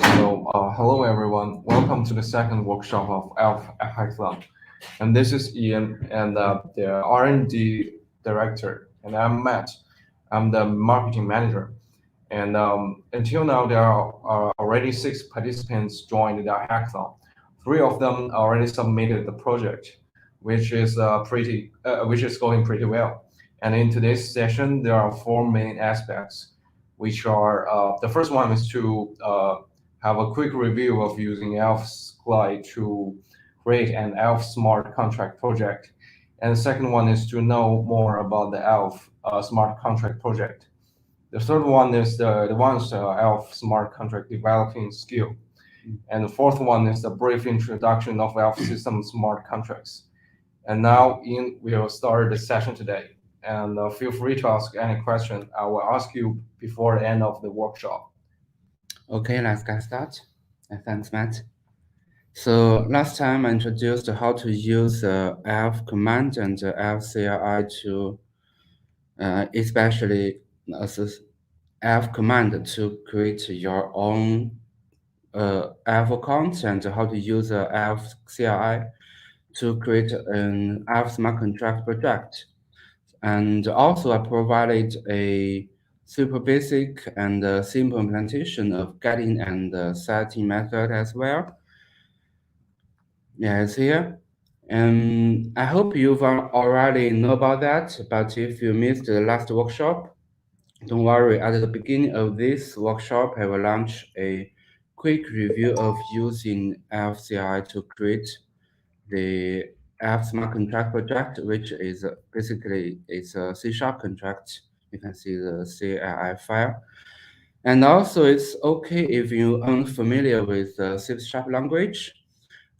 Hello everyone. Welcome to the second workshop of ELF at Hackathon. And this is Ian, and the R&D director, and I'm Matt. I'm the marketing manager. And until now, there are already 6 participants joined the hackathon. 3 of them already submitted the project, which is going pretty well. And in today's session, there are 4 main aspects, which are the first one is to have a quick review of using ELF's Glide to create an ELF smart contract project. And the second one is to know more about the ELF smart contract project. The third one is the one's ELF smart contract developing skill. And the fourth one is the brief introduction of ELF system smart contracts. And now Ian will start the session today. And feel free to ask any question. I will ask you before the end of the workshop. Okay, let's get started. Thanks, Matt. So last time I introduced how to use ELF command and ELF CLI to especially ELF command to create your own ELF account and how to use ELF CLI to create an ELF smart contract project. And also I provided a super basic and simple implementation of getting and setting method as well. Yeah, it's here. I hope you've already know about that, but if you missed the last workshop, don't worry. At the beginning of this workshop, I will launch a quick review of using ELF-CLI to create the ELF Smart Contract project, which is basically it's a C# contract. You can see the CLI file. And also, it's okay if you aren't familiar with the C# language.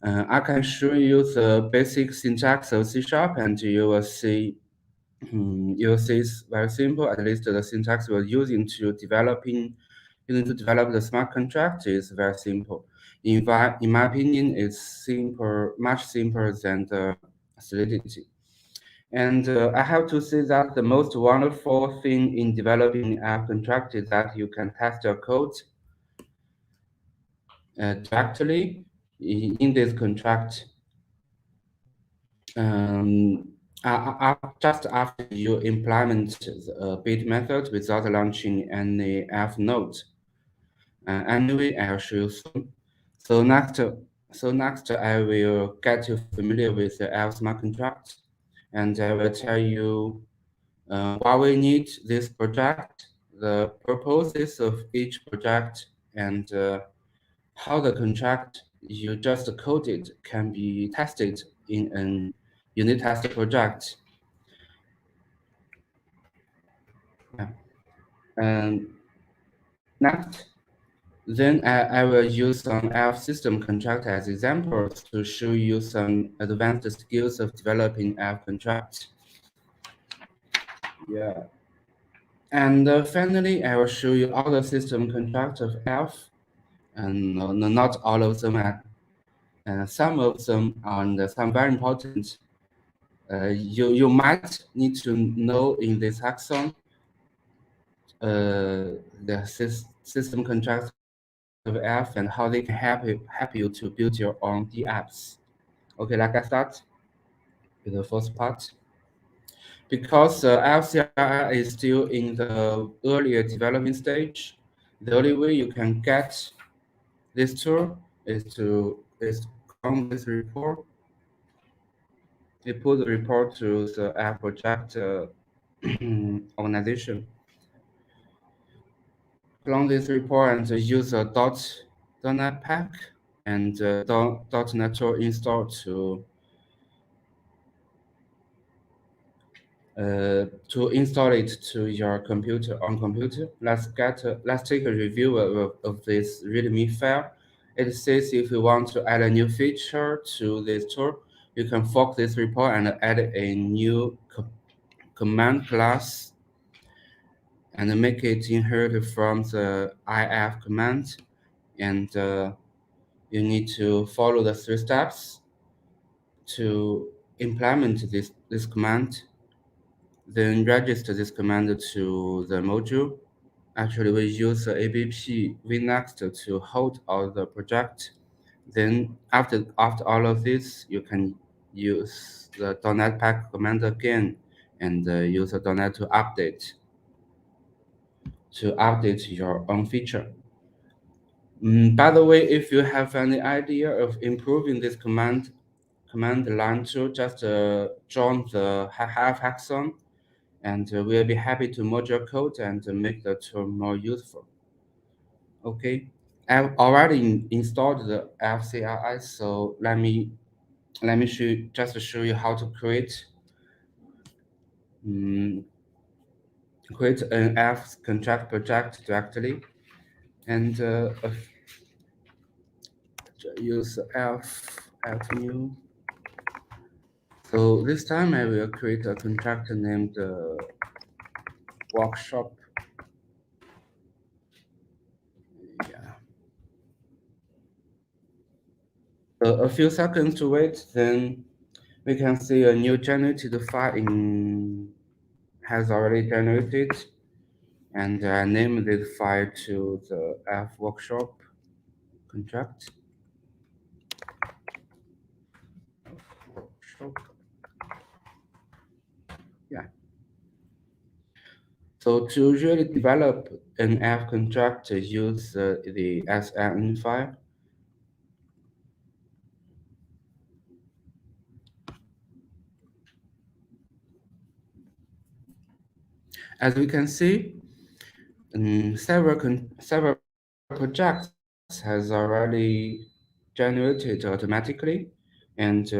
I can show you the basic syntax of C#, and you will see it's very simple. At least the syntax we're using to develop the smart contract is very simple. In my opinion, it's simple, much simpler than the Solidity. And I have to say that the most wonderful thing in developing app contract is that you can test your code directly in this contract. Just after you implement the build method without launching any F node. Anyway, I'll show you soon. So next, I will get you familiar with the F smart contract, and I will tell you why we need this project, the purposes of each project, and how the contract you just coded can be tested in an unit test project. Yeah. And next, then I will use some ELF system contract as examples to show you some advanced skills of developing ELF contracts. Yeah. And finally, I will show you all the system contracts of ELF, and not all of them, and some of them are some very important. You might need to know in this hackathon the system contracts of ELF and how they can help you to build your own DApps. Okay, like I start with the first part. Because LCI is still in the earlier development stage, the only way you can get this tool is to clone this report. You put the report to the app project organization. Clone this report and use a .NET pack and .NET tool install to install it to your computer. Let's take a review of this README file. It says if you want to add a new feature to this tool, you can fork this report and add a new command class and make it inherit from the if command. And you need to follow the 3 steps to implement this command. Then register this command to the module Actually, we use the ABP vNext to hold all the project. Then after all of this, you can use the .NET Pack command again and use the .NET to update your own feature. By the way, if you have any idea of improving this command line tool, just join the Hive hackathon, and we'll be happy to merge your code and make the tool more useful. Okay, I've already installed the FCLI, so let me show you how to create create an F contract project directly, and use F new. So this time I will create a contract named workshop. Yeah. So a few seconds to wait, then we can see a new generated file has already generated, and I name this file to the F workshop contract. Workshop. Yeah. So to really develop an F contract, use the SN file. As we can see, several projects has already generated automatically, and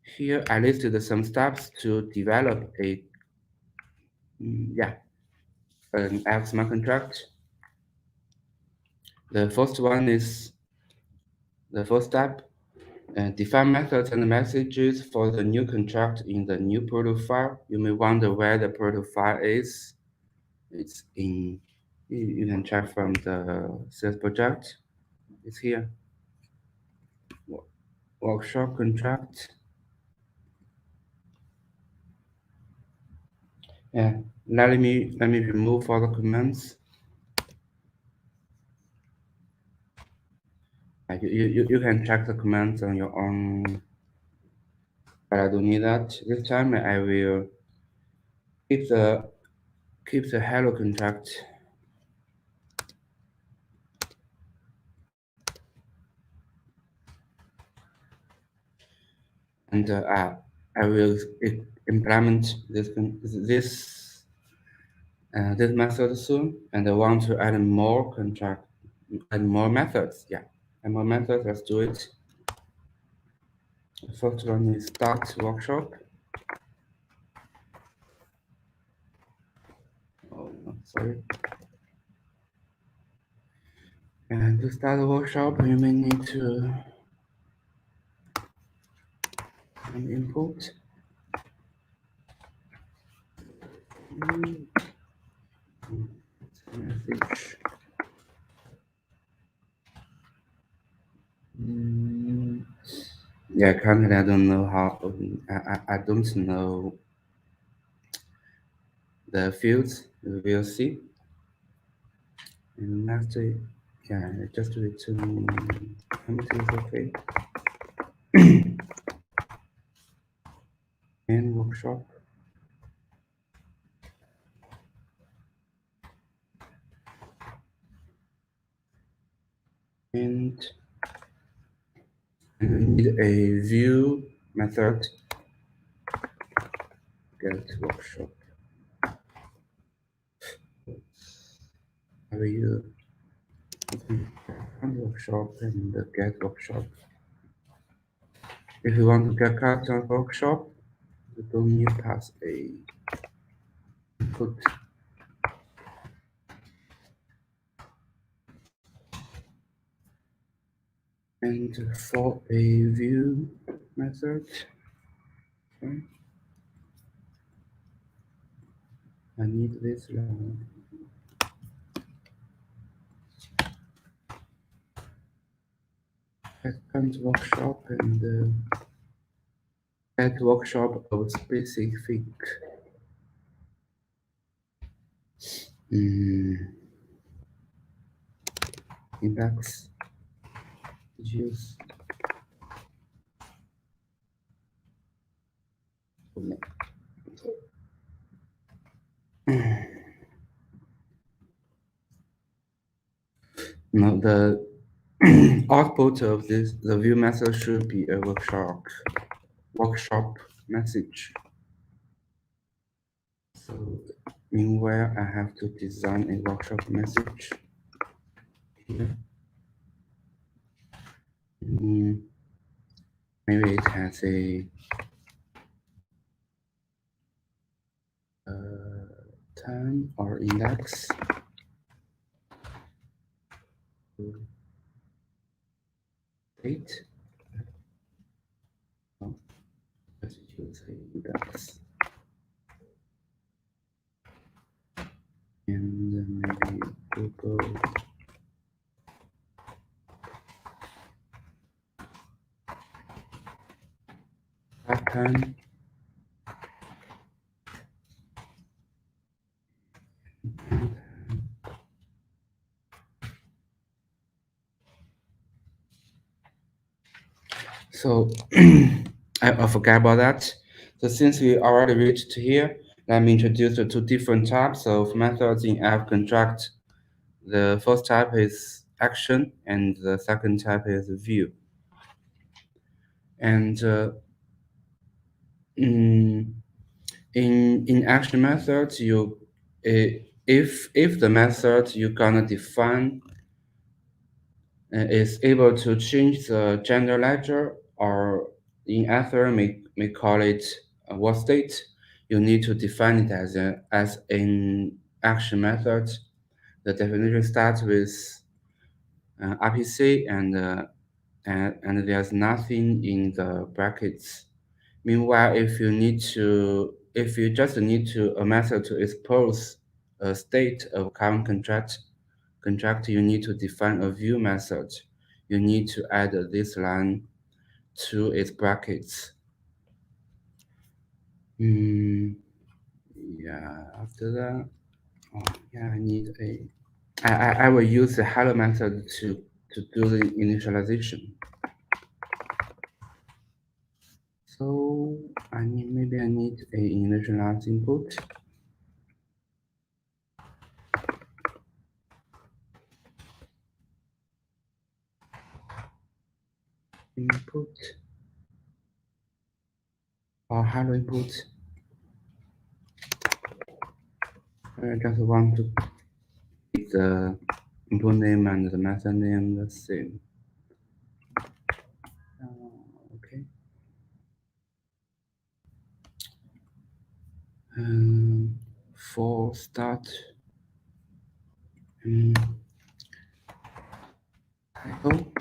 here I listed some steps to develop an F smart contract. The first one is the first step. Define methods and messages for the new contract in the new product file. You may wonder where the product file is. It's in, you can check from the sales project. It's here. Workshop contract. Yeah, let me remove all the comments. You can check the comments on your own, but I don't need that. This time I will keep the hello contract. And I will implement this method soon, and I want to add more methods. Yeah, and more methods. Let's do it. The first one is start workshop. Oh, no, sorry. And to start the workshop, you may need to input. Message. Yeah, currently I don't know how. I don't know the fields. We'll see. And next, yeah, just return empty is okay. And workshop. And we need a view method. Get workshop. I will use workshop and the get workshop. If you want to get custom workshop, you don't need pass a input. And for a view method, okay, I need this line. Second workshop and get workshop of specific Index use now the output of the view method should be a workshop message. So meanwhile, I have to design a workshop message here. Maybe it has a time or index. Date. Oh, let's use a index. And maybe Google pattern. So I forgot about that. So since we already reached here, let me introduce the two different types of methods in fconstruct. The first type is action, and the second type is view. And in action methods, if the method you're gonna define is able to change the gender ledger, or in Ether may call it a what state, you need to define it as an action method. The definition starts with RPC and there's nothing in the brackets. Meanwhile, if you just need a method to expose a state of current contract, you need to define a view method. You need to add this line to its brackets. Yeah, after that, I will use the hello method to do the initialization. So maybe I need a initialize input. Input or hello input. I just want to keep the input name and the method name the same. Okay. For start title.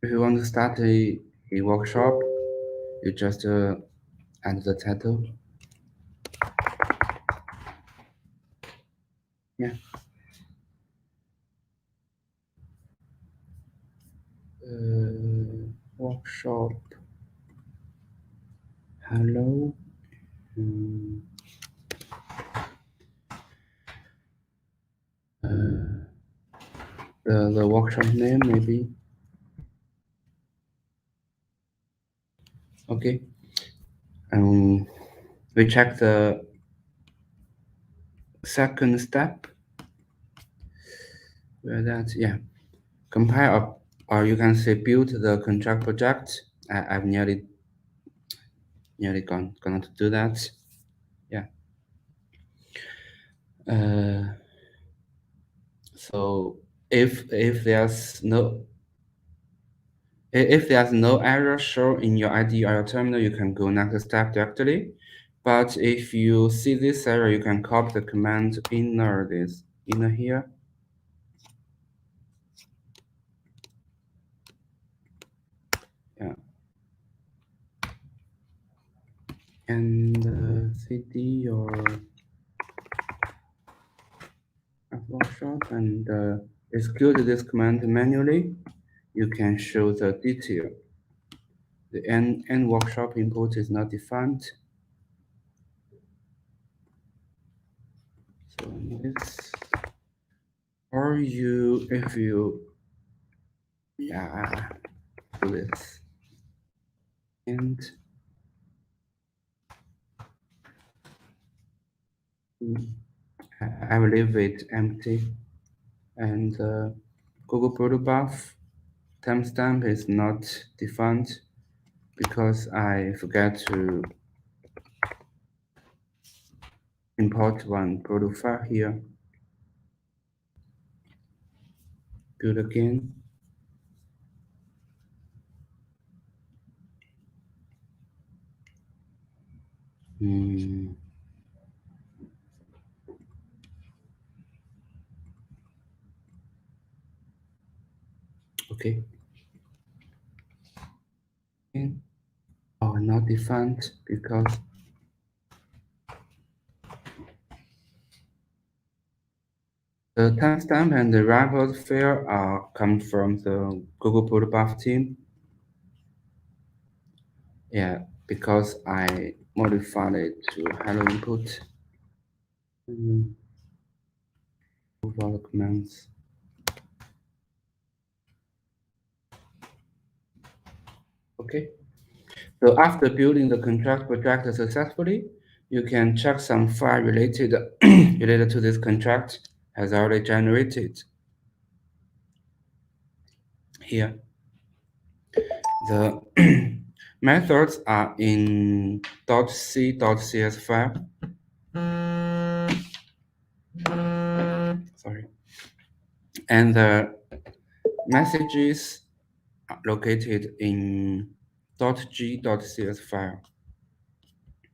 If you want to start a workshop, you just add the title. Yeah. Workshop. Hello. The workshop name maybe. Okay. We check the second step. Where that, yeah. Compile or you can say build the contract project. I've nearly gonna do that. Yeah. So if there's no error shown in your IDE or your terminal, you can go next step directly. But if you see this error, you can copy the command inner here. Yeah. And cd your workshop and execute this command manually. You can show the detail. The end workshop input is not defined. doing this, or if you, yeah, do this, and I will leave it empty, and Google Protobuf timestamp is not defined because I forgot to import one product file here. Build again. Okay. Oh, not defined because the timestamp and the report file come from the Google Protobuf team. Yeah, because I modified it to hello input. Move all the commands. Okay. So after building the contract project successfully, you can check some file related to this contract has already generated. Here, the methods are in .c.cs file. Sorry. And the messages are located in .g.cs file.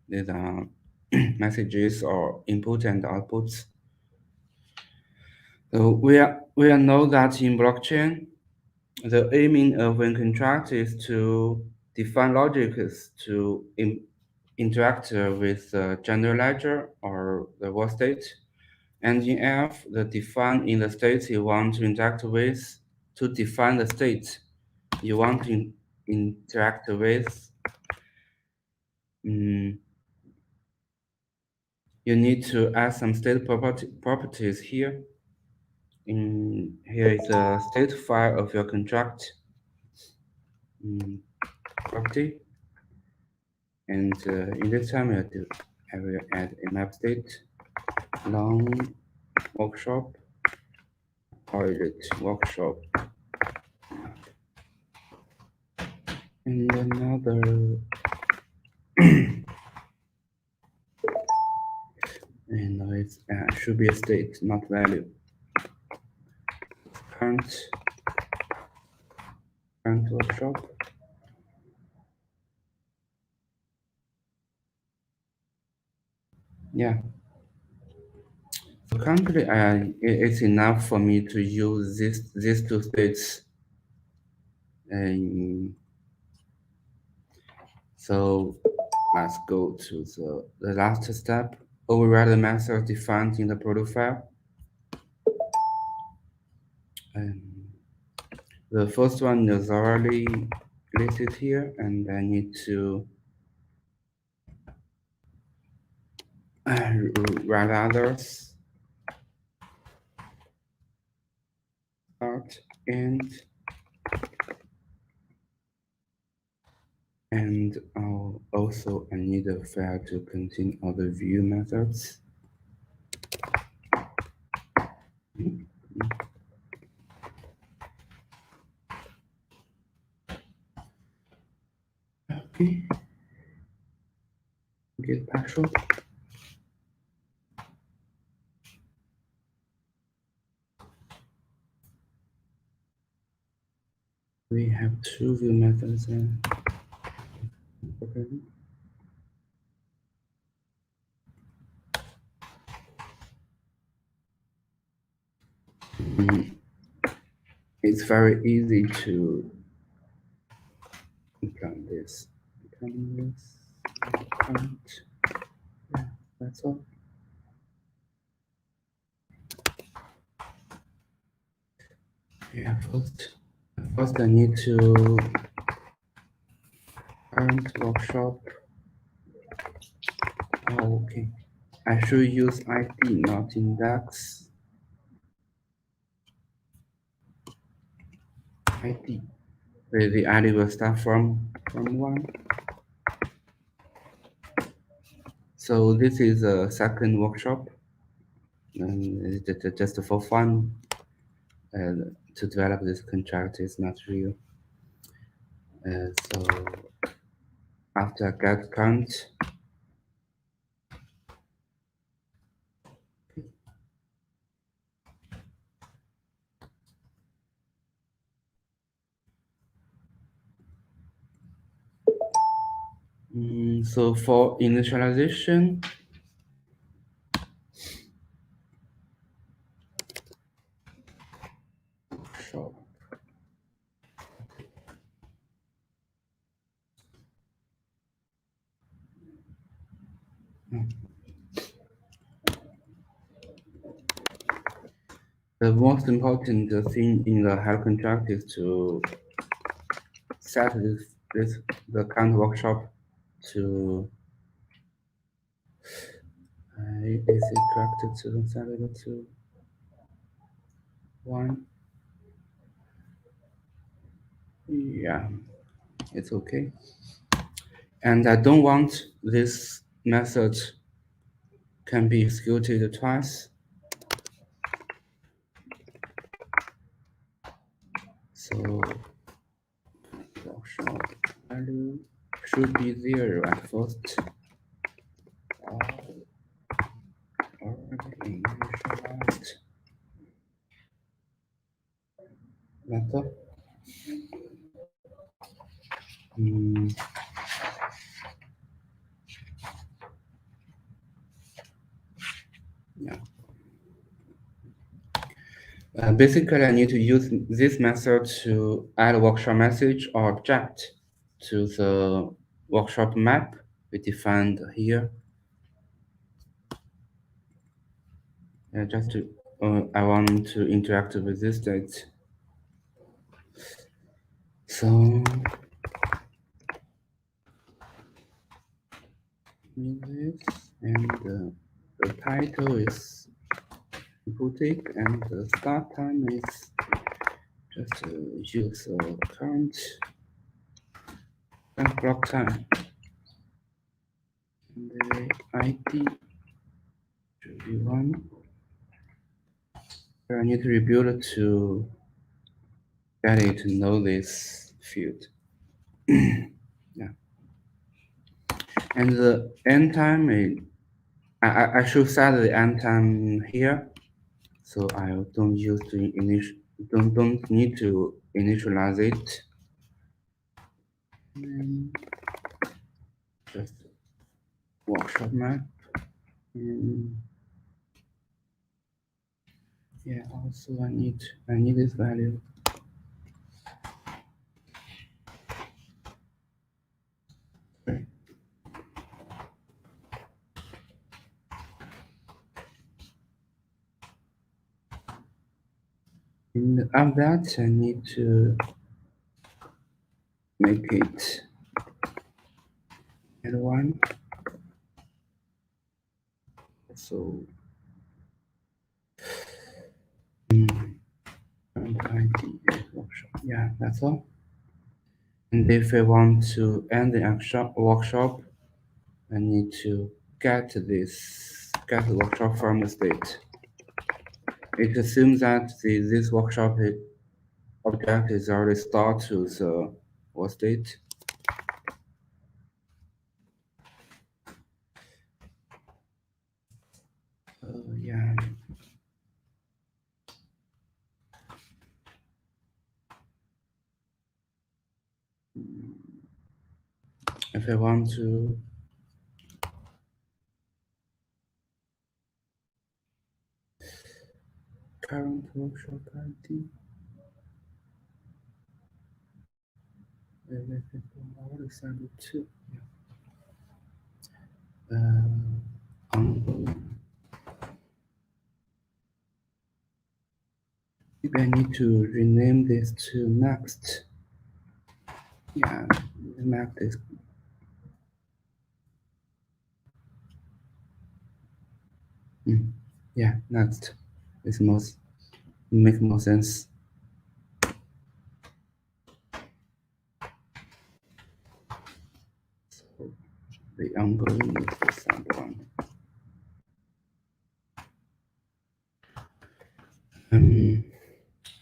These are messages or input and outputs. So we know that in blockchain, the aiming of a contract is to define logics to interact with the general ledger or the world state. And in F, the define in the state you want to interact with, to define the state you want to interact with, you need to add some state properties here. Here is a state file of your contract property. And in this time, I will add a map state, long workshop, pilot workshop, and another and it should be a state, not value. Current workshop. Yeah. So currently, it's enough for me to use these two states. So let's go to the last step. Override the method defined in the product file. The first one is already listed here, and I need to write others. Start, end, and also I need a file to contain all the view methods. Okay. Get partial. We have two view methods. Okay. It's very easy to implement this. Yeah, that's all. Yeah, first I need to current workshop. Oh, okay. I should use ID, not index. ID. The ID will start from 1. So this is a second workshop, and just for fun. To develop this contract is not real. So after get count, so for initialization, shop. The most important thing in the help contract is to set the count workshop to is it corrected to set it to 1? Yeah, it's okay. And I don't want this method can be executed twice. So workshop value should be 0 at first. Already initialized. That's all. Yeah. Basically, I need to use this method to add a workshop message or object to the workshop map we defined here. Just to, I want to interact with this state. So this and the title is boutique and the start time is just use current block time. And the ID should be 1. I need to rebuild to get it to know this field. Yeah. And the end time is, I should set the end time here, so I don't use to don't need to initialize it. And just workshop map. And yeah, also I need this value. And after that, I need to make it L1. So ID workshop. Yeah, that's all. And if I want to end the workshop, I need to get the workshop from the state. It assumes that this workshop object is already stored to the what state. Yeah. If I want to current workshop ID. Already send it to. Maybe I need to rename this to next. Yeah, next is Yeah, next. It make more sense. So the ongoing is the sound one.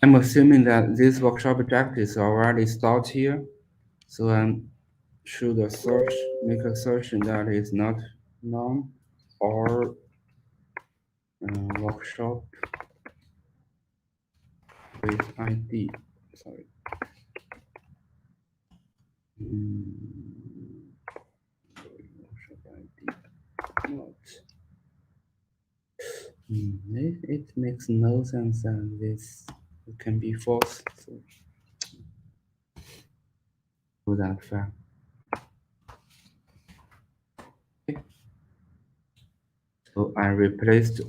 I'm assuming that this workshop object is already stored here, so I should make a assertion that is not known or workshop with ID. Sorry. Workshop ID not. It makes no sense that this can be false. So do that fact. Okay. So I replaced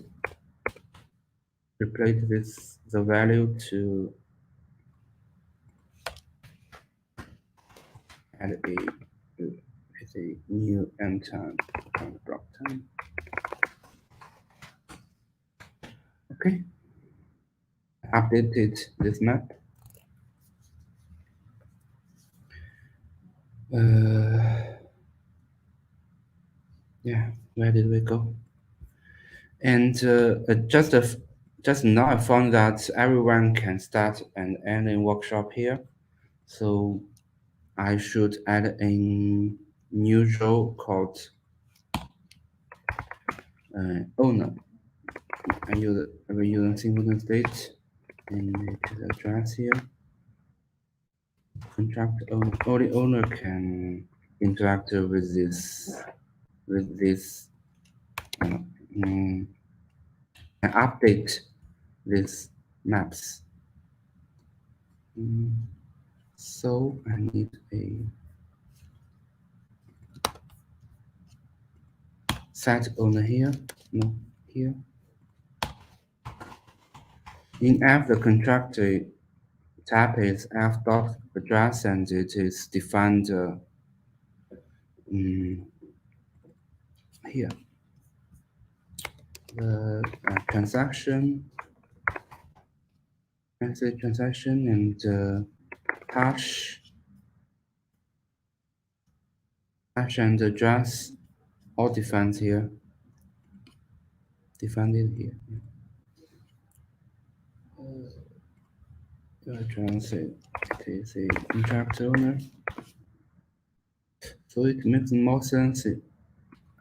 this the value to add a new m time and block time. Okay. Updated this map. Yeah, where did we go? And just now I found that everyone can start and end a workshop here. So I should add a new role called owner. I will use a singleton state and it is address here. Contract owner. Only owner can interact with this and update these maps. So I need a set owner here. No, here. In F, the contractor type is f dot address, and it is defined here. The transaction and hash and address all defined here. Defined it here. Address it is a contract owner. So it makes more sense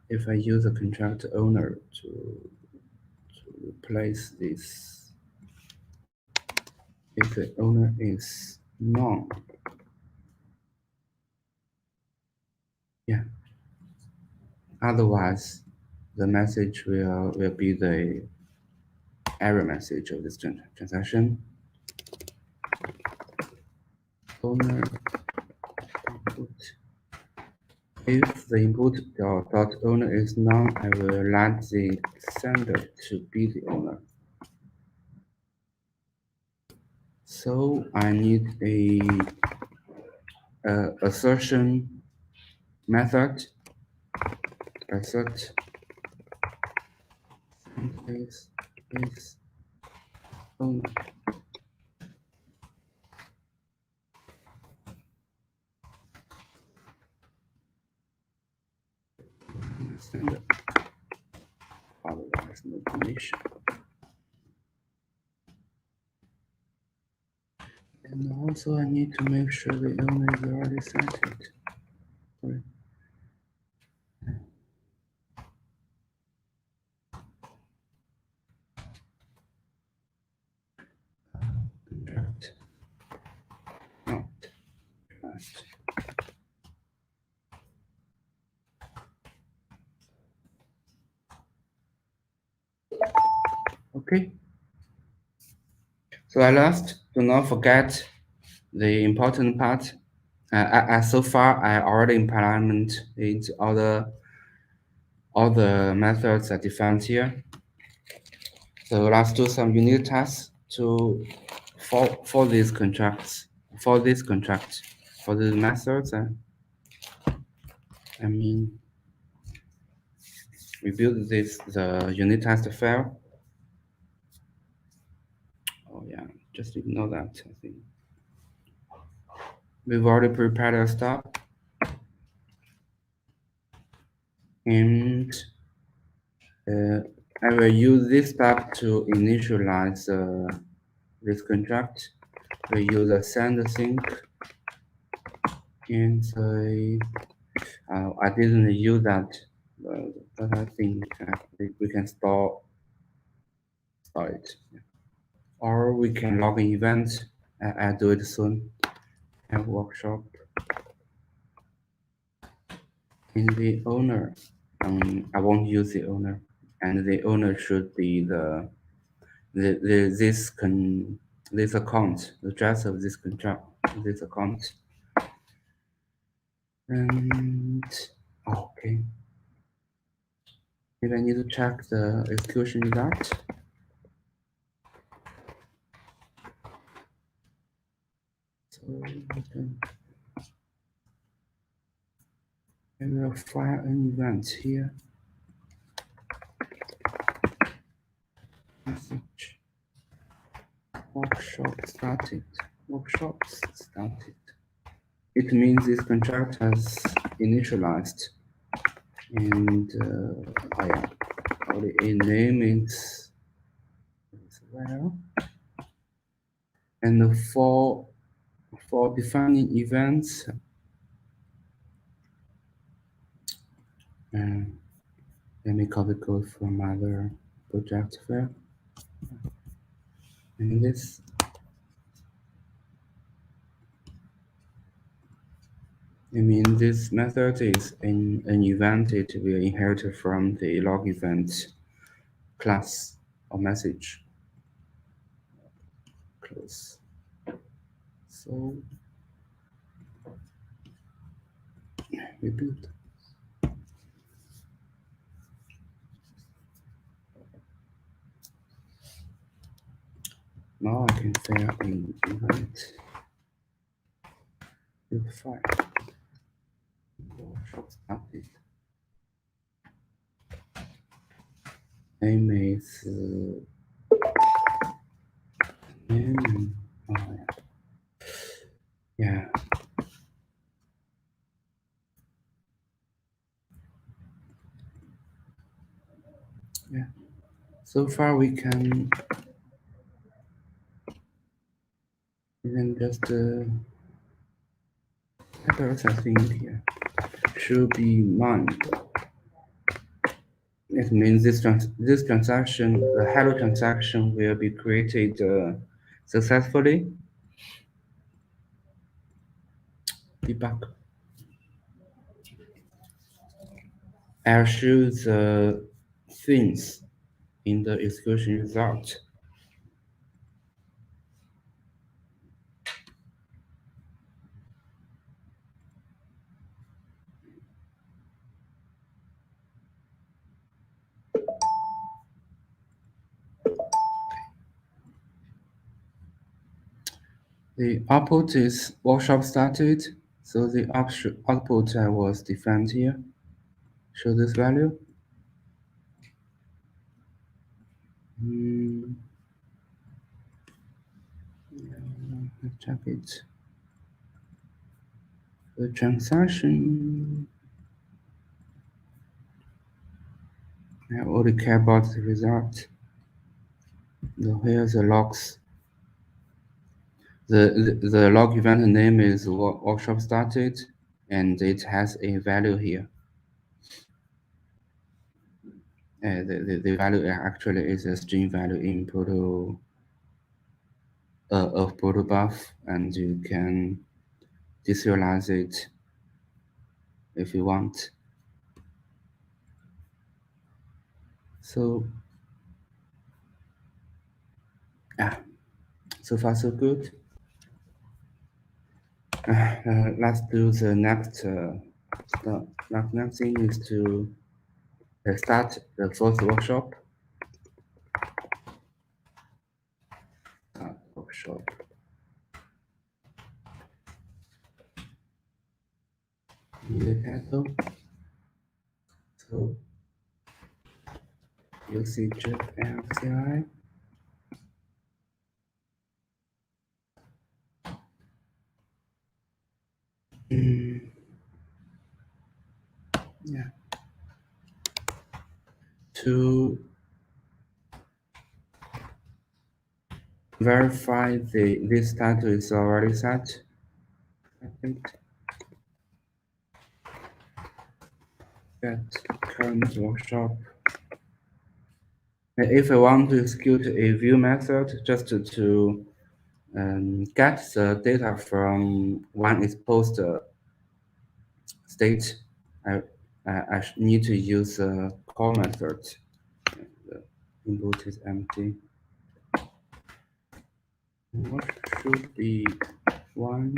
if I use a contract owner to replace this. If the owner is none. Yeah. Otherwise, the message will be the error message of this transaction. Owner input. If the input dot owner is none, I will let the sender to be the owner. So I need a assertion method. Assert is owner. Sender. Otherwise, no permission. And also, I need to make sure the owner is already set it. Sorry. Contract. Not. Trust. Okay. So at last, do not forget the important part. So far, I already implemented all the methods are defined here. So let's do some unit tests for these contracts, for these methods. I mean, we built the unit test file. Oh yeah, just ignore that, I think. We've already prepared our stuff. And I will use this step to initialize this contract. We use a send sync and say, I didn't use that, but I think we can store it. Or we can log an event. I'll do it soon. Have workshop. In the owner, I won't use the owner, and the owner should be this account, the address of this contract, this account. And okay, maybe I need to check the execution result. So I will fire an event here. Message. Workshop started. Workshops started. It means this contract has initialized. And oh yeah, a name is well. And for defining events, let me copy code from other project file. And this this method is an event. It will inherit from the log event class or message. Close. So repeat. Now I can fire an event. File. Workshop started. Name is name. Oh yeah. Yeah. So far we can even just headers, I think here should be mine. It means this transaction, the hello transaction, will be created successfully. Debug. I'll show the things in the execution result. The output is workshop started, so the output I was defined here. Show this value. Let's check it. The transaction. I only care about the result. Here's the logs. The log event name is workshop started, and it has a value here. The value actually is a string value in proto of protobuf, and you can deserialize it if you want. So so far so good. Let's do the next step. Next thing is to start the first workshop. Workshop. The title. So usage of LCI. Yeah. To verify this title is already set, I think. Get current workshop. If I want to execute a view method just to get the data from one exposed state, I need to use a call method. The input is empty. What should be one?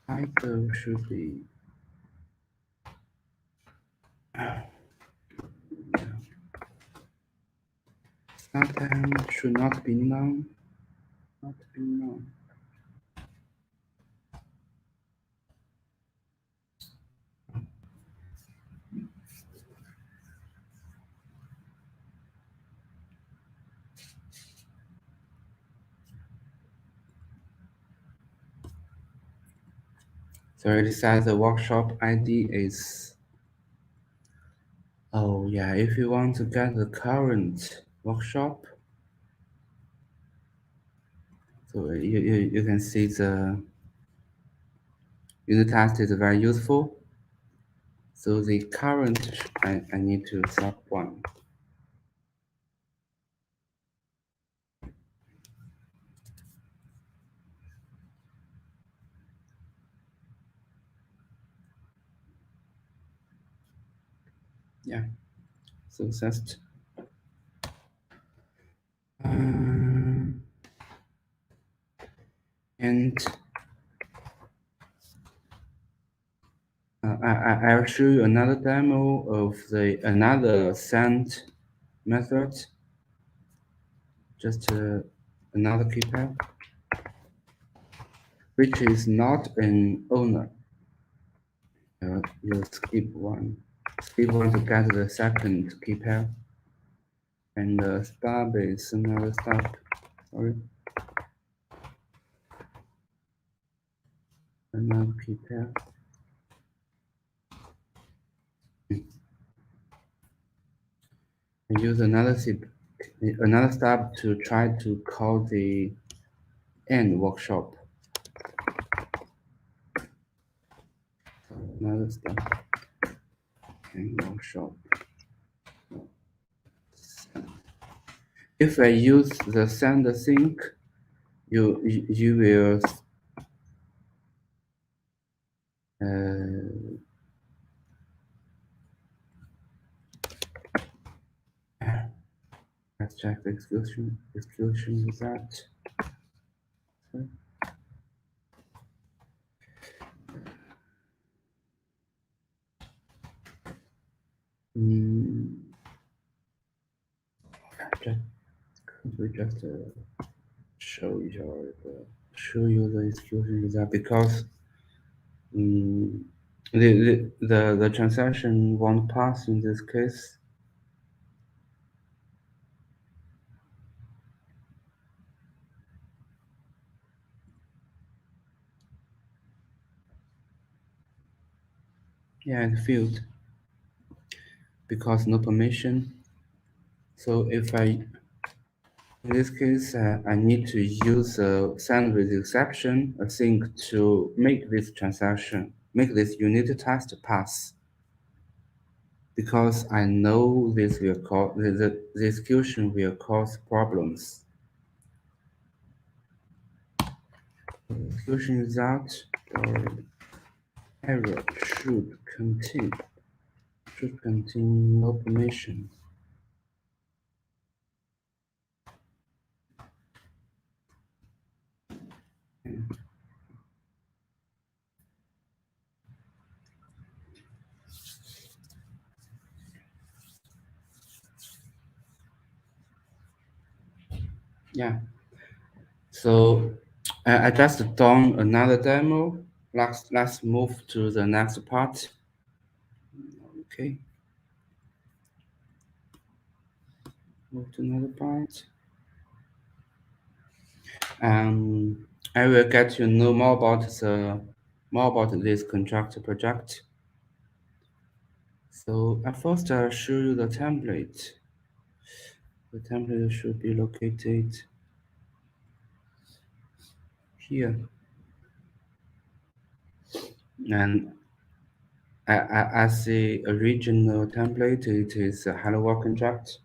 Title should be Startime should not be none. Not be none. So it says the workshop ID is, oh yeah, if you want to get the current workshop, so you can see the unit test is very useful. So the current, I need to select one. Yeah, so just and I'll show you another demo of another send method. Just another key pair, which is not an owner. You skip one to get the second key pair, and stub is another stub. Sorry, another key pair. I use another stub to try to call the end workshop. Another stub and workshop. If I use the send sync, you will let's check the execution result. Could we just show you the execution result, because the transaction won't pass in this case. Yeah, it failed because no permission. So if in this case, I need to use send with exception async to make this unit test pass, because I know this will cause the execution will cause problems. Execution result or error should contain no permission. Yeah. So I just done another demo. Let's move to the next part. Okay. move to another part. I will get to know more about this contract project. So at first I'll show you the template. The template should be located here. And as the original template, it is a Hello World contract.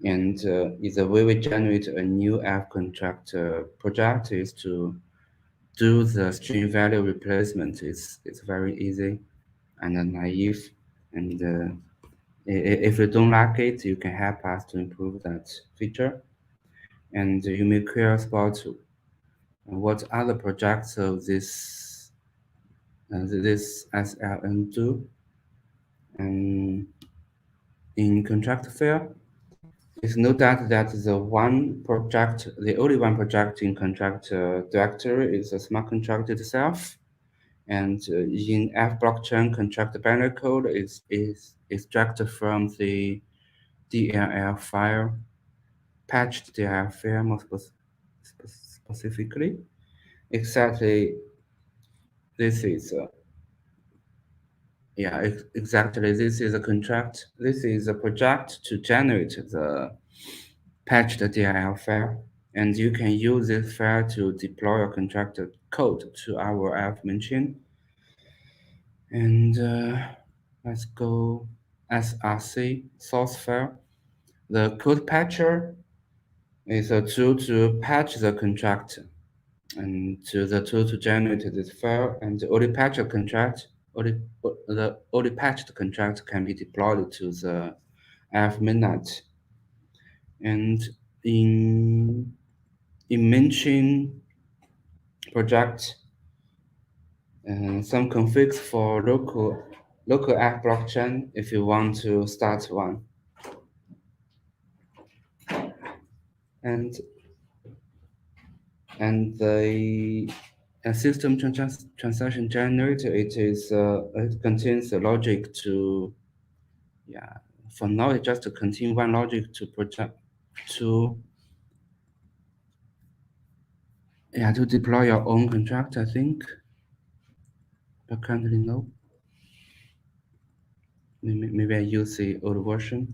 And the way we generate a new app contract project is to do the string value replacement. It's very easy and naive. And if you don't like it, you can help us to improve that feature. And you may curious about what other projects of this SLM do. And in contract fair, it's no doubt that the only one project in contract directory is the smart contract itself. And in F blockchain, contract binary code is extracted from the DLL file, patched DLL file more specifically. Exactly, this is exactly. This is a contract. This is a project to generate the patched DLL file, and you can use this file to deploy your contract code to our app machine. And let's go SRC source file. The code patcher is a tool to patch the contract and to the tool to generate this file. And the only patched contract can be deployed to the app mainnet. And in mention project, some configs for local app blockchain if you want to start one. And the system transaction generator, it contains the logic to, for now it just contains one logic to to deploy your own contract, I think, but currently no. Maybe I use the old version.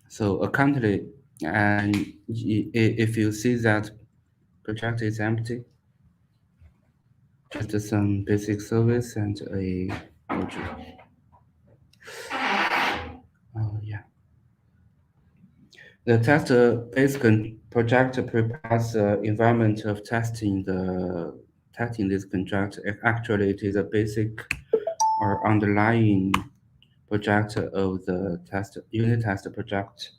So currently, and if you see that project is empty, just some basic service and a module. Oh yeah. The test-based project prepares the environment of testing this contract. Actually, it is a basic or underlying project of the unit test project.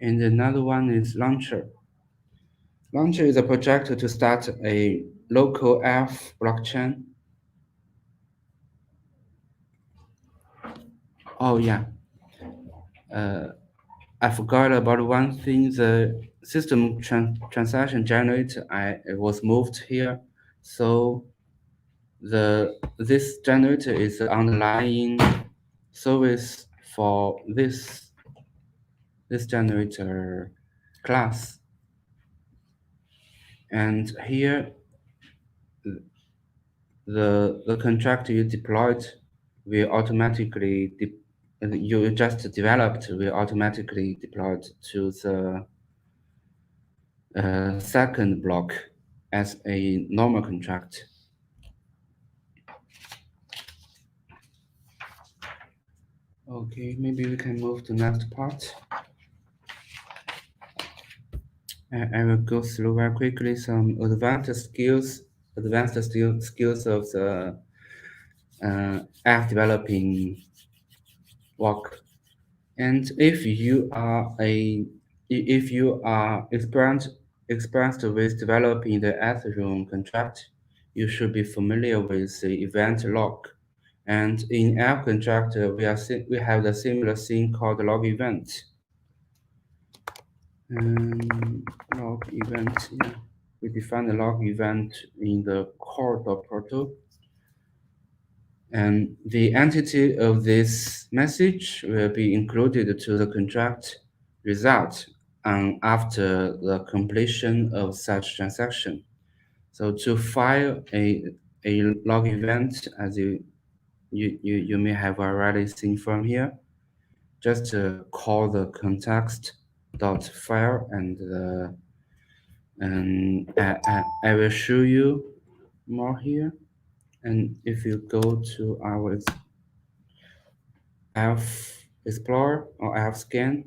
And another one is Launcher. Launcher is a project to start a local F blockchain. Oh yeah. I forgot about one thing. The system transaction generator it was moved here. So this generator is the underlying service for this generator class. And here the contract you deployed will automatically you just developed will automatically deployed to the second block as a normal contract. Okay, maybe we can move to next part. I will go through very quickly some advanced skills of the app developing work. And if you are experienced with developing the Ethereum contract, you should be familiar with the event log. And in app contract, we have the similar thing called log event. Log event, yeah. We define the log event in the core.proto. And the entity of this message will be included to the contract result after the completion of such transaction. So to file a log event, as you may have already seen from here, just call the context.file and I will show you more here. And if you go to our Elf Explorer or Elf Scan,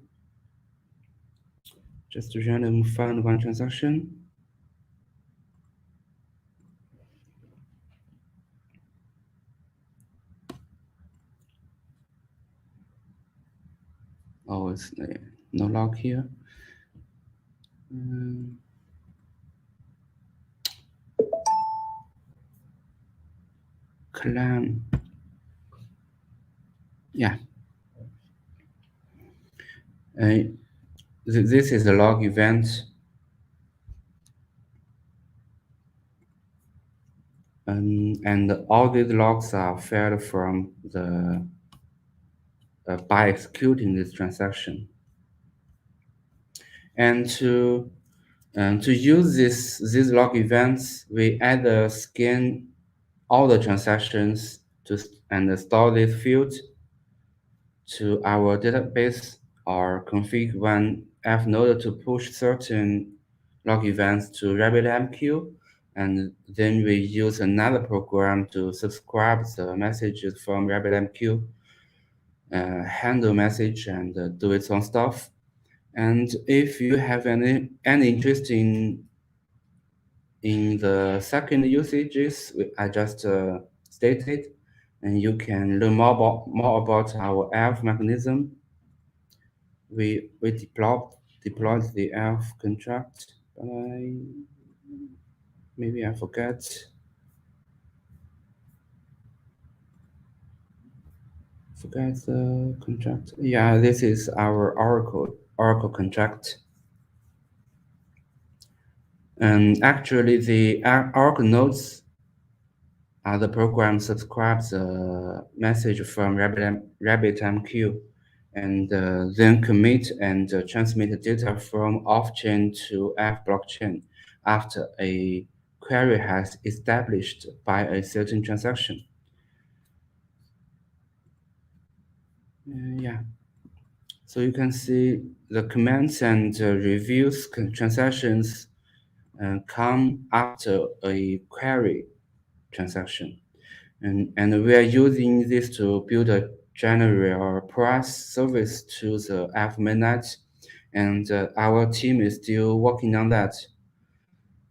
just to random find one transaction. Oh, it's no log here. Clan. Yeah. This is a log event. And all these logs are fed from the by executing this transaction. And to use these log events, we either scan all the transactions and store this field to our database or configure one F node to push certain log events to RabbitMQ, and then we use another program to subscribe the messages from RabbitMQ, handle message and do its own stuff. And if you have any interest in the second usages I just stated, and you can learn more about our ELF mechanism. We deployed the ELF contract, but maybe I forget. Forget the contract. Yeah, this is our Oracle contract. And actually, the Oracle nodes are the program subscribes a message from RabbitMQ, and then commit and transmit data from off-chain to F blockchain after a query has established by a certain transaction. Yeah. So you can see the commands and reviews transactions come after a query transaction. And we are using this to build a general price service to the F mainnet, and our team is still working on that.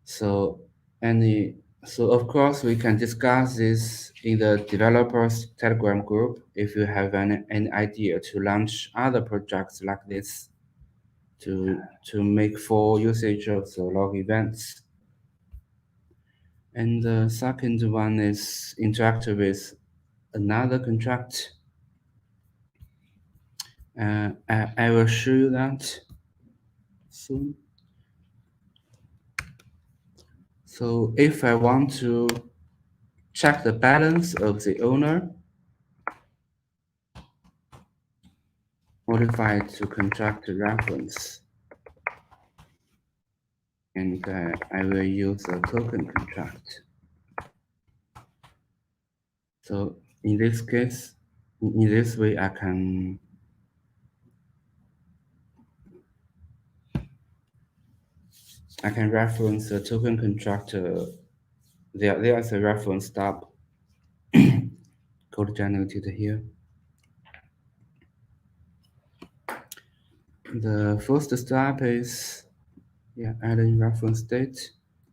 So of course we can discuss this in the developers Telegram group if you have any idea to launch other projects like this to make full usage of the log events. And the second one is interact with another contract. I will show you that soon. So if I want to check the balance of the owner, modify it to contract reference. And I will use a token contract. So in this case, in this way, I can reference the token contract. There's a reference stub code generated here. The first step is adding reference state,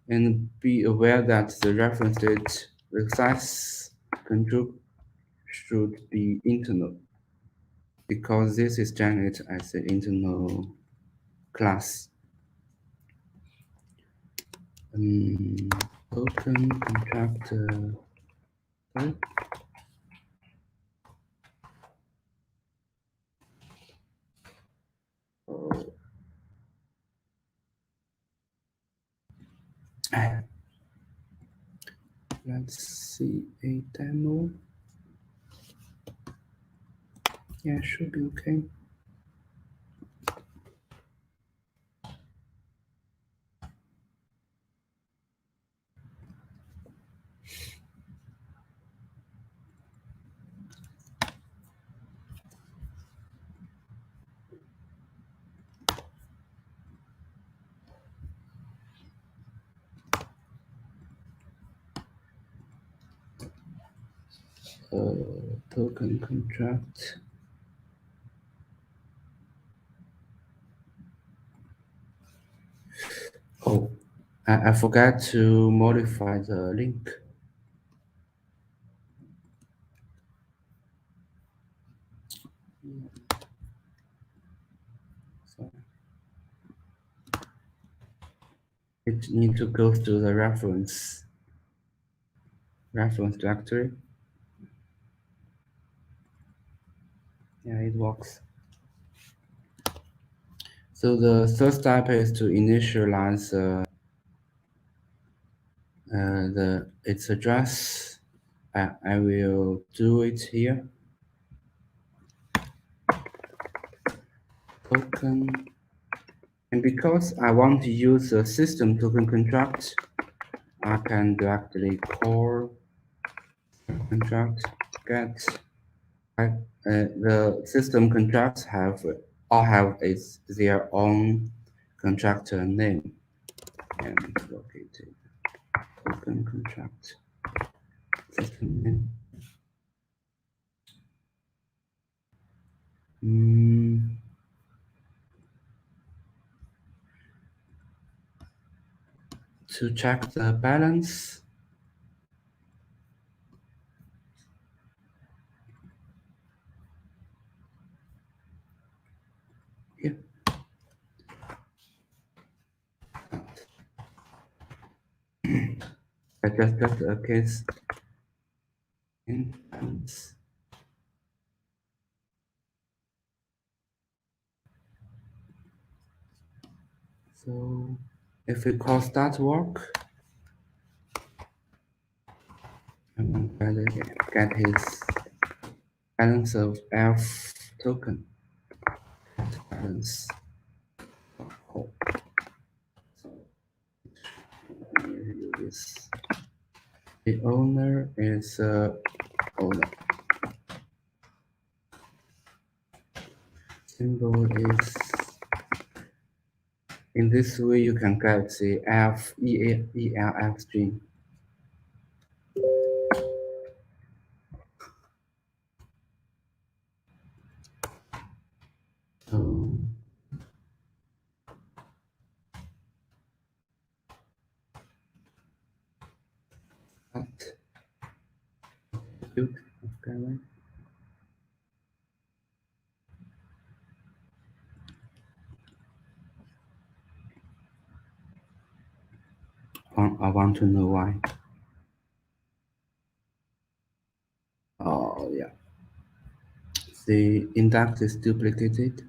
and be aware that the reference state size control should be internal, because this is generated as an internal class. Token contract type. Let's see a demo. Yeah, should be okay. Token contract. Oh, I forgot to modify the link. So it need to go to the reference directory. Yeah, it works. So the third step is to initialize its address. I will do it here. Token. And because I want to use the system token contract, I can directly call contract get. The system contracts all have their own contractor name and located token contract system name. To check the balance, here. I just got a case in balance. So if we call start work, I'm going to get his balance of F token. Balance. Oh. This. The owner is owner. Symbol is in this way you can get the ELF string. So that okay. I want to know why. Oh yeah. The index is duplicated.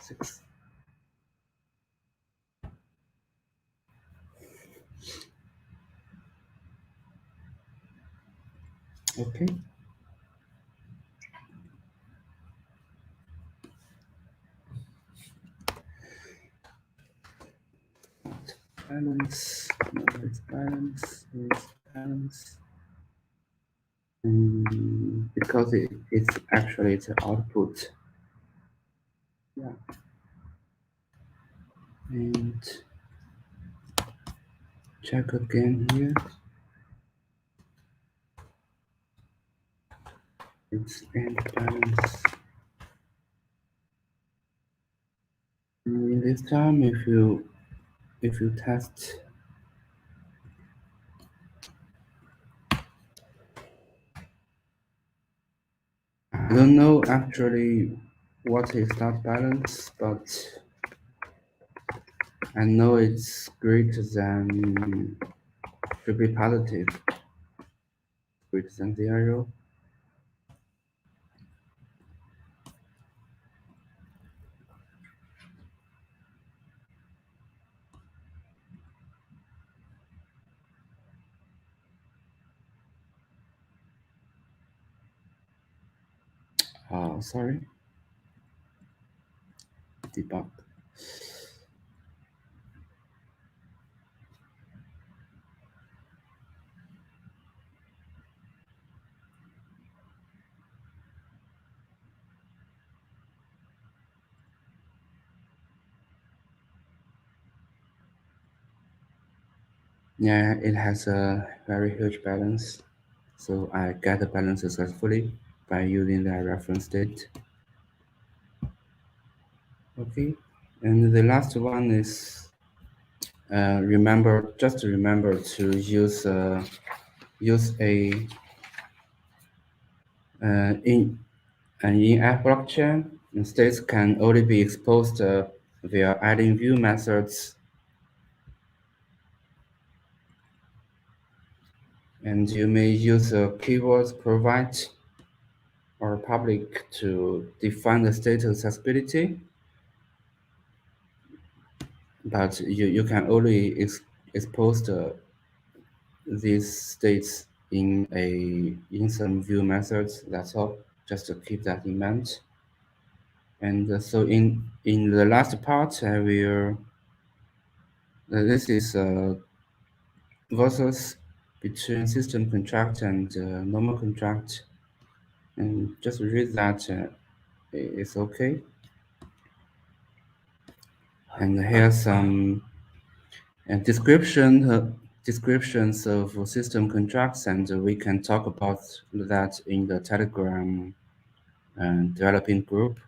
6. Okay. Balance. No, it's balance. It's balance. Because it's actually the output. Yeah. And check again here. It's end balance. This time, if you test, I don't know actually what is that balance, but I know it's greater than should be positive, greater than 0. Sorry. Debug. Yeah, it has a very huge balance. So I get the balance successfully by using that reference state. Okay, and the last one is remember to use a in an in-app blockchain. States can only be exposed via adding view methods, and you may use keywords provide or public to define the state accessibility. But you can only expose these states in some view methods. That's all. Just to keep that in mind. And so in the last part, I will. This is versus between system contract and normal contract, and just read that. It's okay. And here's some descriptions of system contracts, and we can talk about that in the Telegram developing group,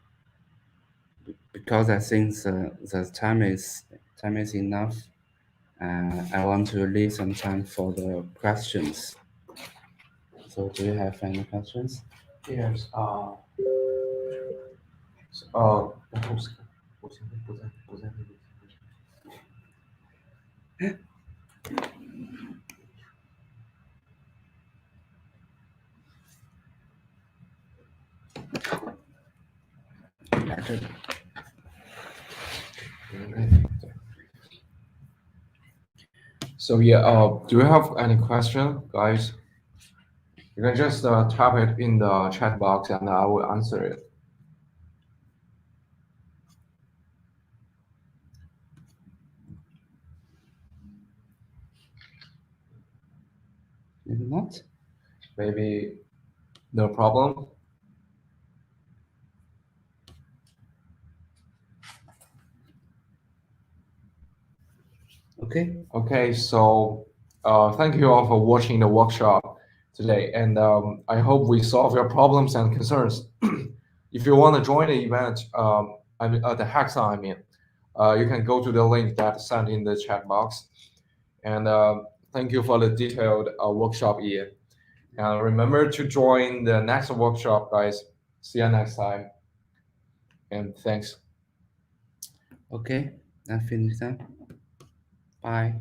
because I think the time is enough. I want to leave some time for the questions. So, do you have any questions? Yes. So yeah, do you have any question, guys? You can just type it in the chat box and I will answer it. Maybe not. Maybe no problem. Okay. Okay, so thank you all for watching the workshop today, and I hope we solve your problems and concerns. If you want to join the event, I mean, the hackathon, I mean, you can go to the link that's sent in the chat box. And thank you for the detailed workshop, Ian. And remember to join the next workshop, guys. See you next time. And thanks. Okay, I finished that. Bye.